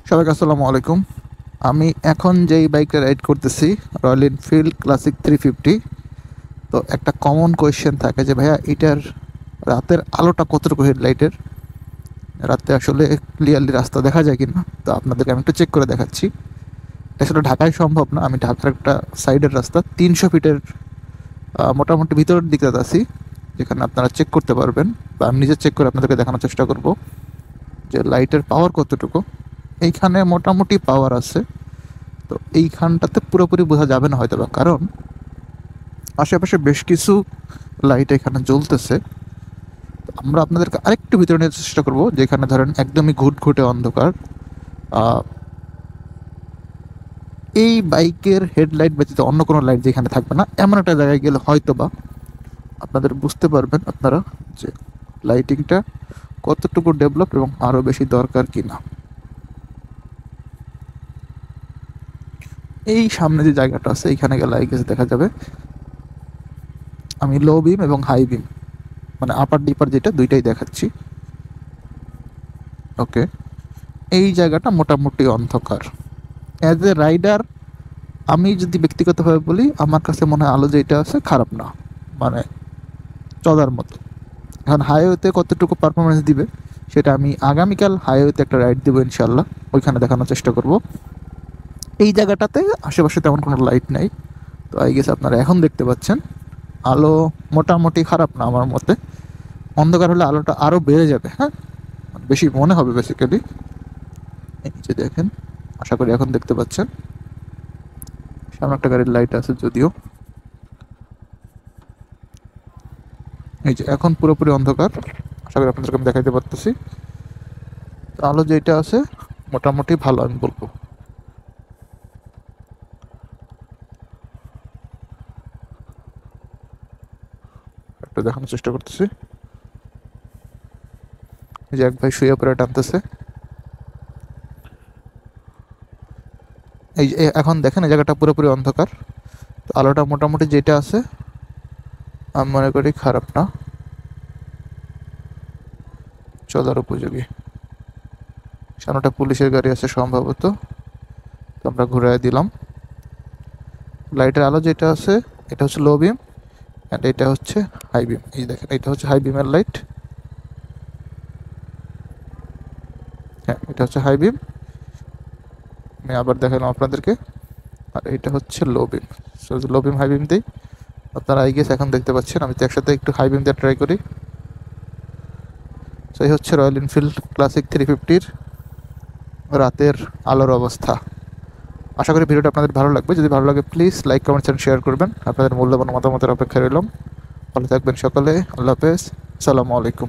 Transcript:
সবাইকে আসসালামু আলাইকুম। আমি এখন যেই বাইকটা রাইড করতেছি রয়্যাল এনফিল্ড ক্লাসিক 350। তো একটা কমন কোয়েশ্চেন থাকে যে ভাইয়া এটার রাতের আলোটা কতটুকু, হেডলাইটের রাতে আসলে ক্লিয়ারলি রাস্তা দেখা যায় কিনা। তো আপনাদেরকে আমি একটু চেক করে দেখাচ্ছি। এটা আসলে ঢাকায় সম্ভব না, আমি ঢাকার একটা সাইডের রাস্তা 300 ফিটের মোটামুটি ভিতরের দিকে আছি, যেখানে আপনারা চেক করতে পারবেন বা আমি নিজে চেক করে আপনাদেরকে দেখানোর চেষ্টা করব যে লাইটের পাওয়ার কতটুকু। এইখানে মোটামুটি পাওয়ার আছে। তো এইখানটাতে পুরোপুরি বোঝা যাবে না হয়তো বা, কারণ আশেপাশে বেশ কিছু লাইট এখানে জ্বলতেছে। তো আমরা আপনাদেরকে আরেকটু ভিতরে নিয়ে চেষ্টা করব, যেখানে ধরেন একদমই ঘুটঘুটে অন্ধকার। আহ, এই বাইকের হেডলাইট ব্যতীত অন্য কোনো লাইট যেখানে থাকবে না, এমন একটা জায়গায় গেলে হয়তো বা আপনাদের বুঝতে পারবেন আপনারা যে লাইটিংটা কতটুকু ডেভেলপ এবং আরও বেশি দরকার কিনা। এই সামনে যে জায়গাটা আছে এইখানে গেলে আই গেস দেখা যাবে। আমি লো বিম এবং হাই বিম, মানে আপার ডিপার যেটা দুইটাই দেখাচ্ছি। ওকে, এই জায়গাটা মোটামুটি অন্ধকার। অ্যাজ এ রাইডার আমি যদি ব্যক্তিগতভাবে বলি, আমার কাছে মনে হয় আলো যেটা আছে খারাপ না, মানে চলার মতো। এখন হাইওয়েতে কতটুকু পারফরমেন্স দিবে সেটা আমি আগামীকাল হাইওয়েতে একটা রাইড দেবো ইনশাল্লাহ, ওইখানে দেখানোর চেষ্টা করব। এই জায়গাটাতে আশেপাশে তেমন কোনো লাইট নেই। তো আই গেস আপনারা এখন দেখতে পাচ্ছেন আলো মোটামুটি খারাপ না আমার মতে। অন্ধকার হলে আলোটা আরও বেড়ে যাবে, হ্যাঁ, বেশি মনে হবে বেসিক্যালি। এই নিচে দেখেন, আশা করি এখন দেখতে পাচ্ছেন সামনে একটা গাড়ির লাইট আছে যদিও। এই যে এখন পুরোপুরি অন্ধকার, আশা করি আপনাদেরকে আমি দেখাইতে পারতেছি। তো আলো যেটা আছে মোটামুটি ভালো আমি বলবো। একটা দেখানোর চেষ্টা করতেছি। এই যে এক ভাই শুয়ে পড়ে টানতেছে। এই যে এখন দেখেন এই জায়গাটা পুরোপুরি অন্ধকার। তো আলোটা মোটামুটি যেটা আছে আমি মনে করি খারাপ না, চলার উপযোগী। সামনেটা পুলিশের গাড়ি আছে সম্ভবত, তো আমরা ঘুরাই দিলাম। লাইটের আলো যেটা আছে এটা হচ্ছে লো বিম অ্যান্ড এটা হচ্ছে হাই বিম। এই দেখেন এটা হচ্ছে হাই বিমের লাইট, হ্যাঁ এটা হচ্ছে হাই বিম। আমি আবার দেখালাম আপনাদেরকে। আর এটা হচ্ছে লো বিম। সো লো বিম হাই বিম দিই, আপনারা আই গেস এখন দেখতে পাচ্ছেন। আমি তো একসাথে একটু হাই বিম দিয়ে ট্রাই করি। সো এই হচ্ছে রয়্যাল এনফিল্ড ক্লাসিক 350-র রাতের আলোর অবস্থা। আশা করি ভিডিওটা আপনাদের ভালো লাগবে। যদি ভালো লাগে please like, comments and share করবেন। আপনাদের মূল্যবান মতামতের অপেক্ষায় রইলাম। ভালো থাকবেন সকলে। আল্লাহ হাফেজ, আসসালামু আলাইকুম।